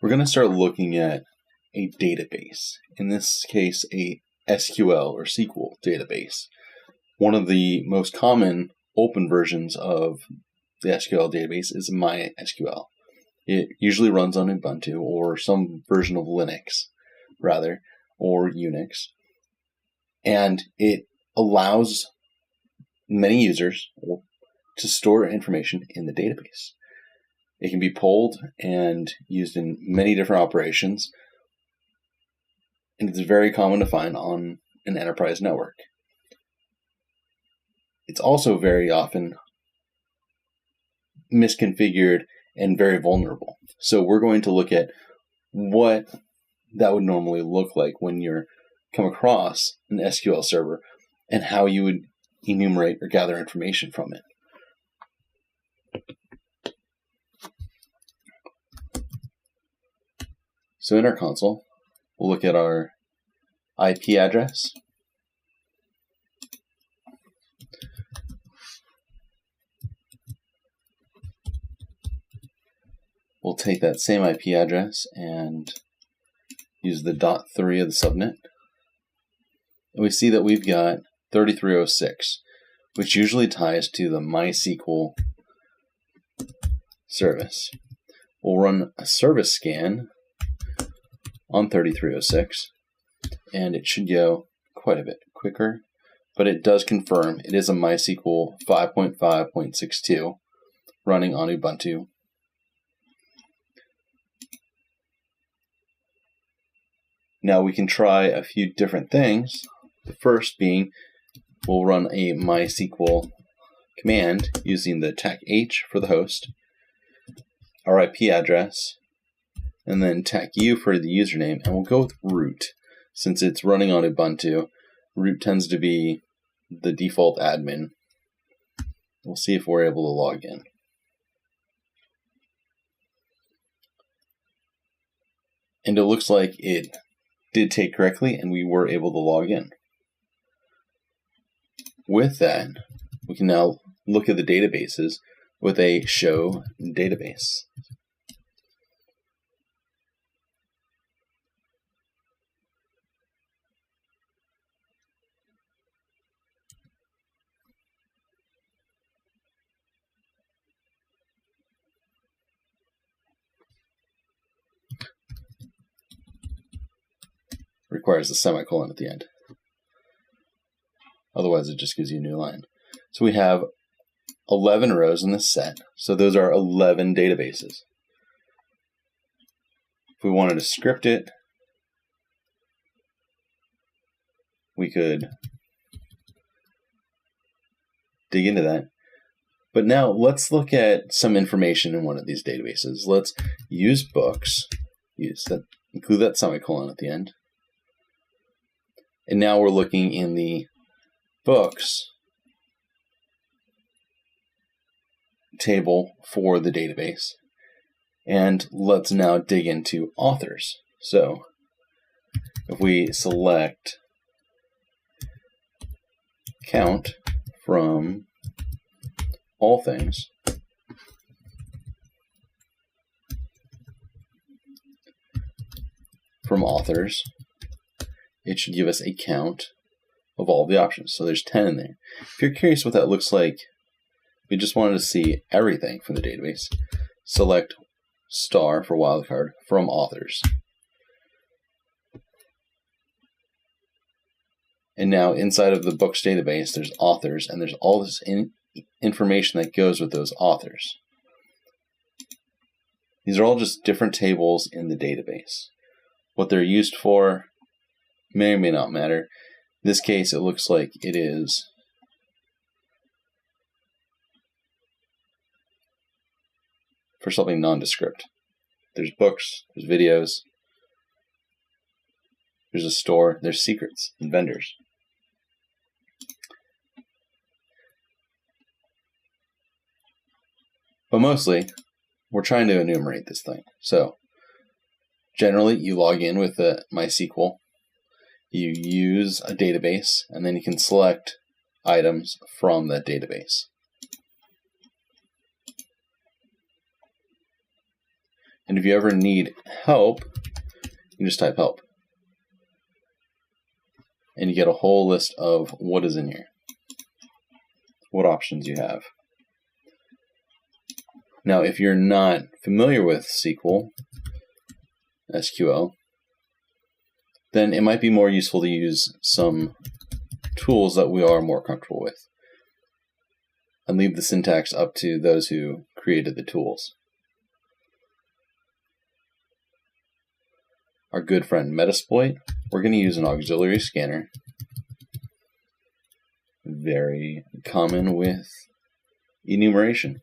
we're going to start looking at a database. In this case, a SQL or SQL database. One of the most common open versions of the SQL database is MySQL. It usually runs on Ubuntu or some version of Linux, rather, or Unix. And it allows many users to store information in the database. It can be pulled and used in many different operations, and it's very common to find on an enterprise network. It's also very often misconfigured and very vulnerable. So we're going to look at what that would normally look like when you're come across an SQL server and how you would enumerate or gather information from it. So in our console, we'll look at our IP address. We'll take that same IP address and use the .3 of the subnet. And we see that we've got 3306, which usually ties to the MySQL service. We'll run a service scan on 3306, and it should go quite a bit quicker, but it does confirm it is a MySQL 5.5.62 running on Ubuntu. Now we can try a few different things. The first being, we'll run a MySQL command using the TAC-H for the host, our IP address, and then TAC-U for the username, and we'll go with root. Since it's running on Ubuntu, root tends to be the default admin. We'll see if we're able to log in. And it looks like it did take correctly, and we were able to log in. With that, we can now look at the databases with a show database. Requires a semicolon at the end. Otherwise, it just gives you a new line. So we have 11 rows in this set. So those are 11 databases. If we wanted to script it, we could dig into that. But now let's look at some information in one of these databases. Let's use books, include that semicolon at the end. And now we're looking in the books table for the database. And let's now dig into authors. So if we select count from all things, from authors, it should give us a count of all the options. So there's 10 in there. If you're curious what that looks like, we just wanted to see everything from the database. Select star for wildcard from authors. And now inside of the books database, there's authors, and there's all this information that goes with those authors. These are all just different tables in the database. What they're used for may or may not matter. In this case, it looks like it is for something nondescript. There's books, there's videos, there's a store, there's secrets and vendors. But mostly, we're trying to enumerate this thing. So, generally, you log in with the MySQL. You use a database, and then you can select items from that database. And if you ever need help, you just type help. And you get a whole list of what is in here, what options you have. Now, if you're not familiar with SQL, then it might be more useful to use some tools that we are more comfortable with, and leave the syntax up to those who created the tools. Our good friend Metasploit, we're going to use an auxiliary scanner. Very common with enumeration.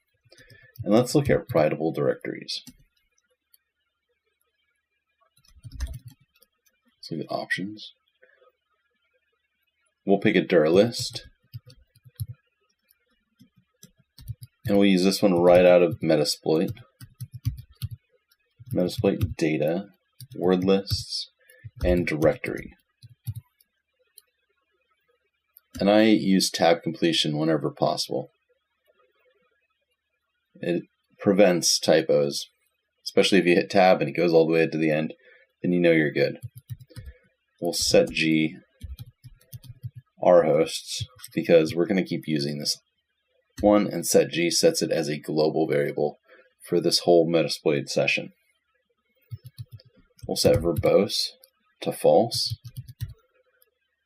And let's look at writable directories. Let's look at options. We'll pick a dir list. And we'll use this one right out of Metasploit. Metasploit data, word lists, and directory. And I use tab completion whenever possible. It prevents typos, especially if you hit tab and it goes all the way to the end, then you know you're good. We'll set G our hosts because we're going to keep using this one, and set G sets it as a global variable for this whole Metasploit session. We'll set verbose to false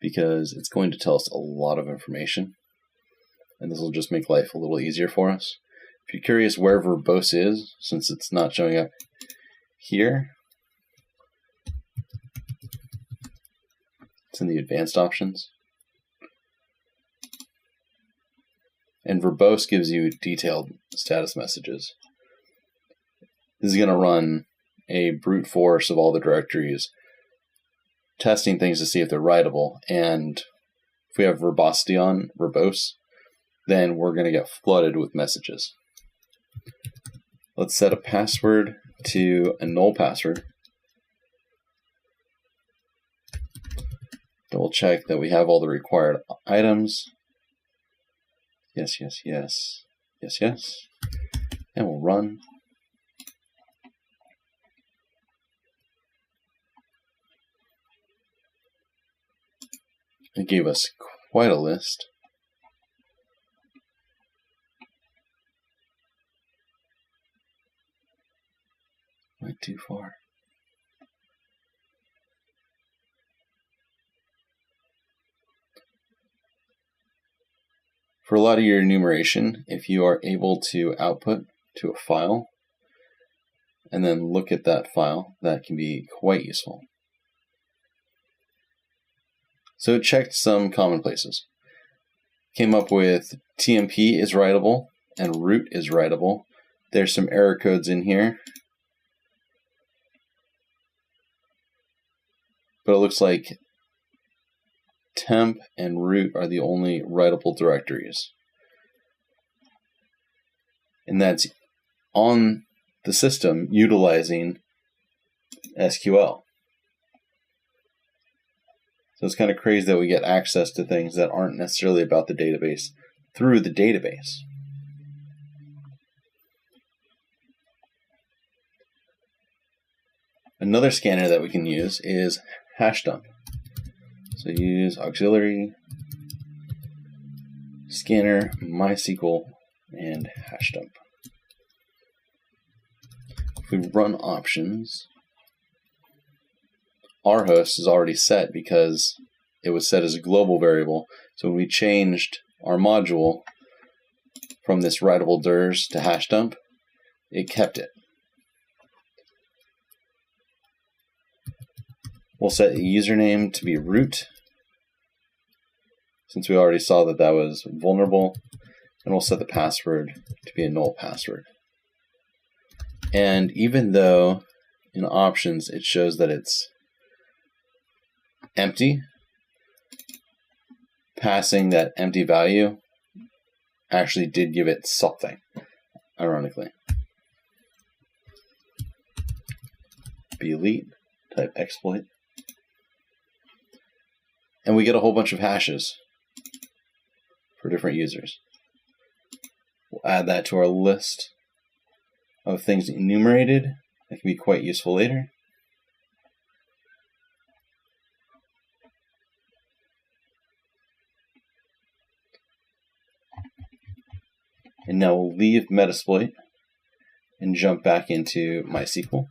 because it's going to tell us a lot of information, and this will just make life a little easier for us. If you're curious where verbose is, since it's not showing up here, it's in the advanced options. And verbose gives you detailed status messages. This is going to run a brute force of all the directories, testing things to see if they're writable. And if we have verbosity on, verbose, then we're going to get flooded with messages. Let's set a password to a null password. Double check that we have all the required items. Yes, yes, yes, yes, yes. And we'll run. It gave us quite a list. Went too far. For a lot of your enumeration, if you are able to output to a file and then look at that file, that can be quite useful. So it checked some common places. Came up with TMP is writable and root is writable. There's some error codes in here, but it looks like temp and root are the only writable directories. And that's on the system utilizing SQL. So it's kind of crazy that we get access to things that aren't necessarily about the database through the database. Another scanner that we can use is hashdump. So use auxiliary, scanner, MySQL, and hashdump. If we run options, our host is already set because it was set as a global variable. So when we changed our module from this writable dirs to hashdump, it kept it. We'll set a username to be root, since we already saw that that was vulnerable, and we'll set the password to be a null password. And even though in options it shows that it's empty, passing that empty value actually did give it something, ironically. Be elite, type exploit. And we get a whole bunch of hashes for different users. We'll add that to our list of things enumerated That can be quite useful later. And now we'll leave Metasploit and jump back into MySQL.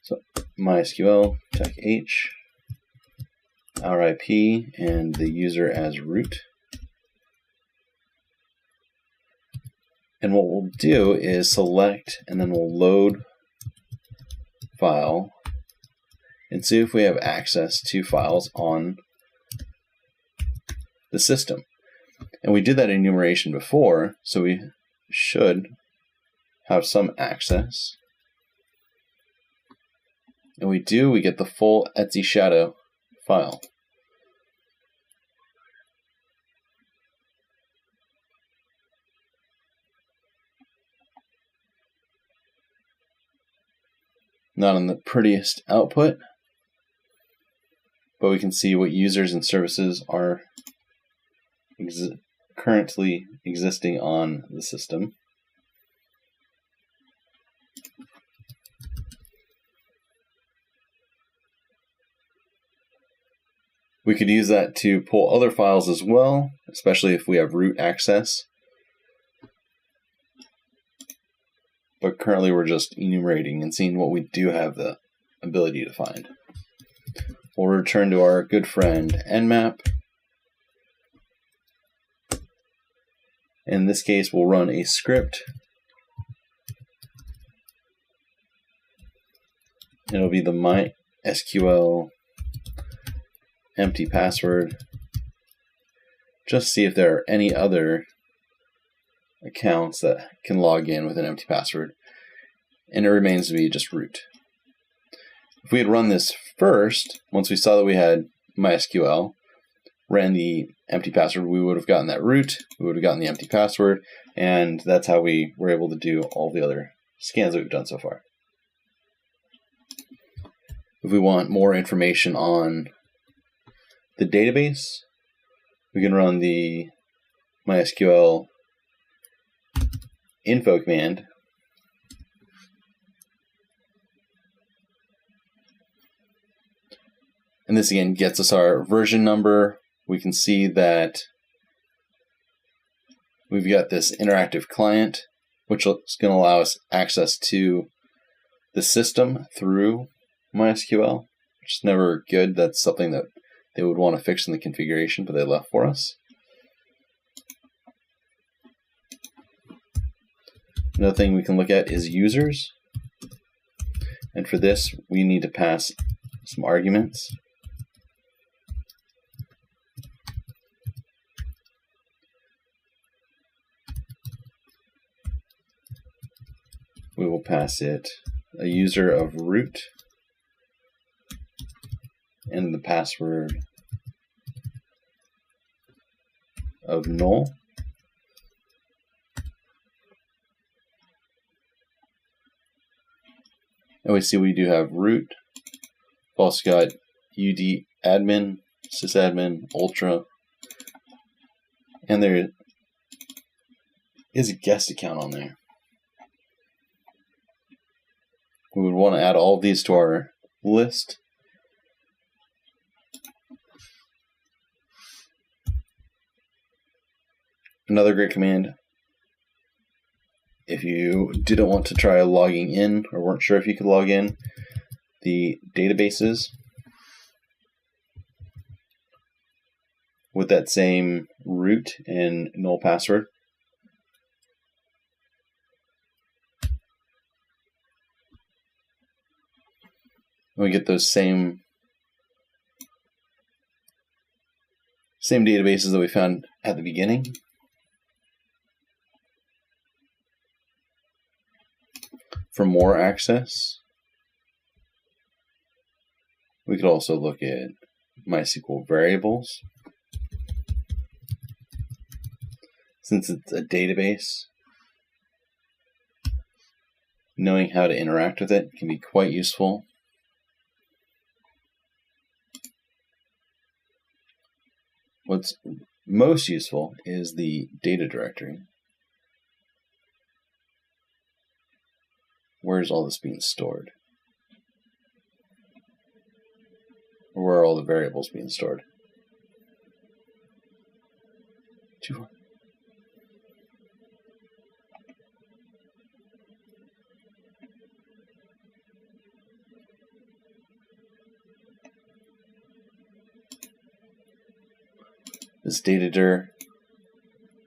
So MySQL, tech H, our IP, and the user as root. And what we'll do is select, and then we'll load file, and see if we have access to files on the system. And we did that enumeration before, so we should have some access. And we do, we get the full Etsy shadow file. Not on the prettiest output, but we can see what users and services are currently existing on the system. We could use that to pull other files as well, especially if we have root access. But currently we're just enumerating and seeing what we do have the ability to find. We'll return to our good friend Nmap. In this case, we'll run a script. It'll be the MySQL empty password. Just see if there are any other accounts that can log in with an empty password. And it remains to be just root. If we had run this first, once we saw that we had MySQL, ran the empty password, we would have gotten that root, we would have gotten the empty password, and that's how we were able to do all the other scans that we've done so far. If we want more information on the database, we can run the MySQL info command. And this again gets us our version number. We can see that we've got this interactive client, which is going to allow us access to the system through MySQL, which is never good. That's something that they would want to fix in the configuration, but they left for us. Another thing we can look at is users. And for this, we need to pass some arguments. We will pass it a user of root and the password of null. And we see we do have root. We've also got UD admin, sysadmin, ultra, and there is a guest account on there. We would want to add all of these to our list. Another great command, if you didn't want to try logging in or weren't sure if you could log in, the databases with that same root and null password. We get those same databases that we found at the beginning. For more access, we could also look at MySQL variables. Since it's a database, knowing how to interact with it can be quite useful. What's most useful is the data directory. Where's all this being stored? Or where are all the variables being stored? This data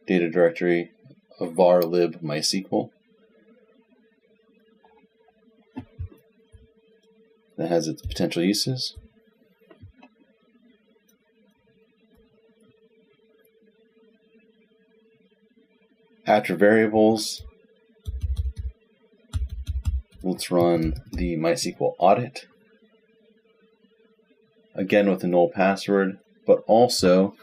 directory of var lib MySQL that has its potential uses. After variables, let's run the MySQL audit, again with a null password, but also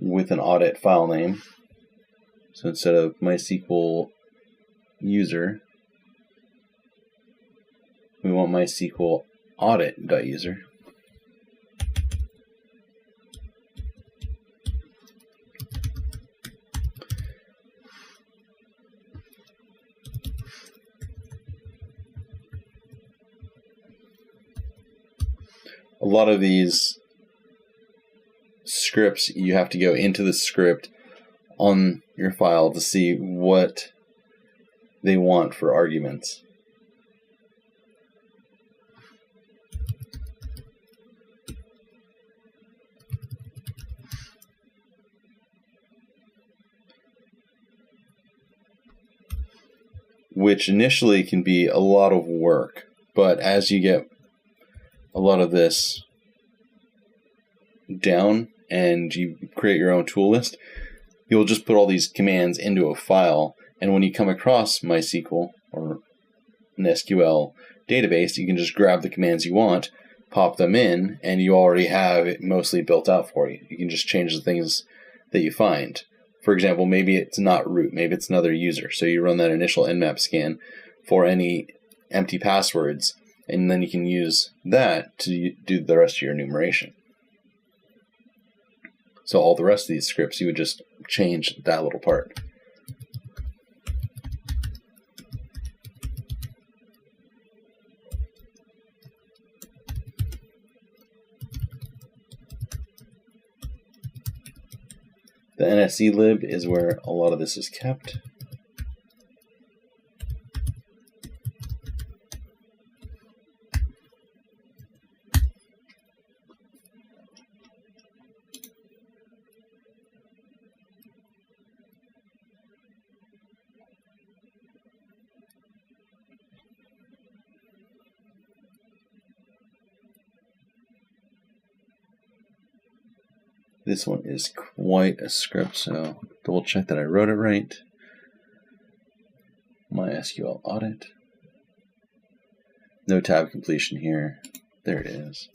with an audit file name. So instead of MySQL user, we want MySQL audit.user. A lot of these scripts, you have to go into the script on your file to see what they want for arguments. Which initially can be a lot of work, but as you get a lot of this down and you create your own tool list, you'll just put all these commands into a file, and when you come across MySQL or an SQL database, you can just grab the commands you want, pop them in, and you already have it mostly built out for you. You can just change the things that you find. For example, maybe it's not root, maybe it's another user, so you run that initial nmap scan for any empty passwords, and then you can use that to do the rest of your enumeration. So all the rest of these scripts, you would just change that little part. The NSE lib is where a lot of this is kept. This one is quite a script, so double check that I wrote it right. MySQL audit. No tab completion here. There it is.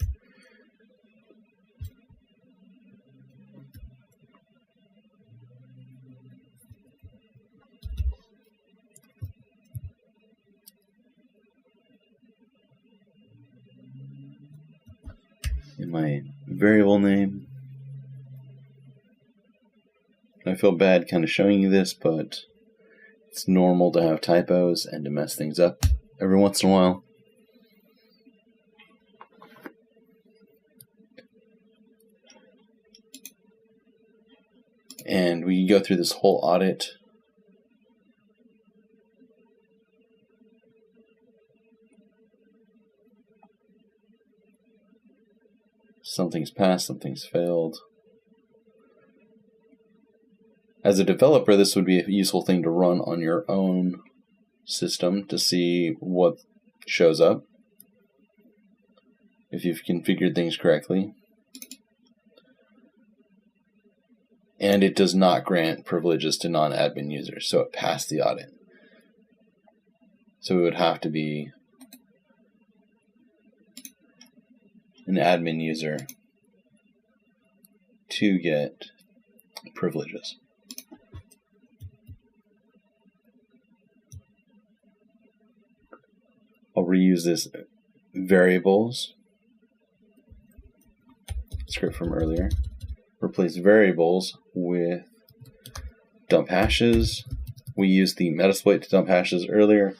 In my variable name, I feel bad kind of showing you this, but it's normal to have typos and to mess things up every once in a while. And we can go through this whole audit. Something's passed, something's failed. As a developer, this would be a useful thing to run on your own system to see what shows up, if you've configured things correctly. And it does not grant privileges to non-admin users, so it passed the audit. So it would have to be an admin user to get privileges. I'll reuse this variables, script from earlier, replace variables with dump hashes. We used the Metasploit to dump hashes earlier.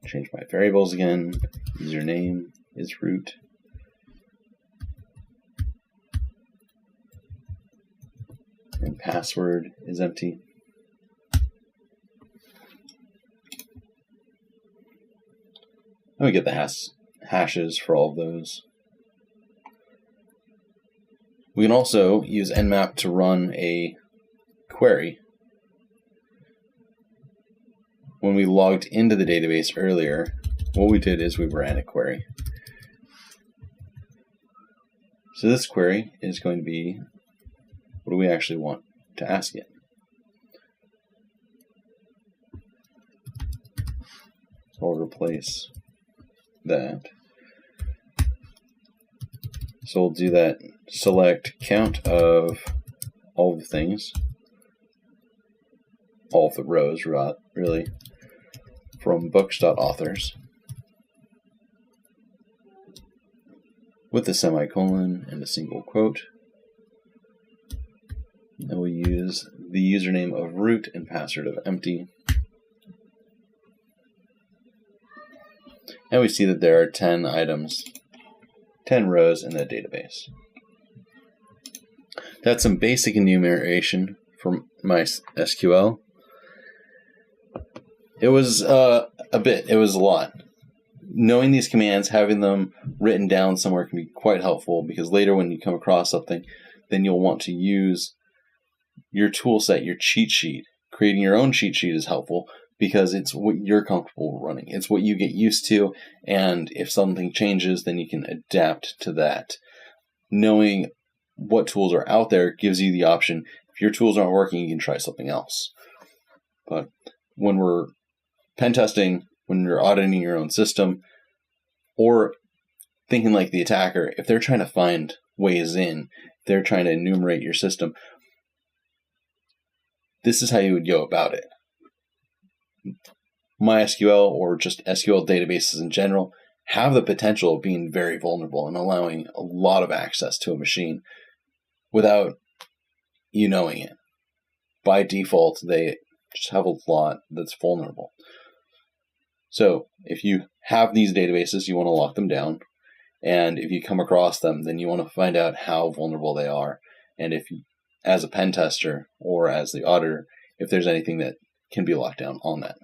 Change my variables again. Username is root. And password is empty. And we get the hashes for all of those. We can also use Nmap to run a query. When we logged into the database earlier, what we did is we ran a query. So this query is going to be, what do we actually want to ask it? So I'll replace that. So we'll do that select count of all the things, all of the rows, really, from books.authors with a semicolon and a single quote. And we'll use the username of root and password of empty. And we see that there are 10 items, 10 rows in that database. That's some basic enumeration from MySQL. It was a lot. Knowing these commands, having them written down somewhere can be quite helpful, because later when you come across something, then you'll want to use your tool set, your cheat sheet. Creating your own cheat sheet is helpful because it's what you're comfortable running. It's what you get used to, and if something changes, then you can adapt to that. Knowing what tools are out there gives you the option. If your tools aren't working, you can try something else. But when we're pen testing, when you're auditing your own system, or thinking like the attacker, if they're trying to find ways in, they're trying to enumerate your system, this is how you would go about it. MySQL, or just SQL databases in general, have the potential of being very vulnerable and allowing a lot of access to a machine without you knowing it. By default, they just have a lot that's vulnerable. So if you have these databases, you want to lock them down. And if you come across them, then you want to find out how vulnerable they are. And if you, as a pen tester or as the auditor, if there's anything that can be locked down on that.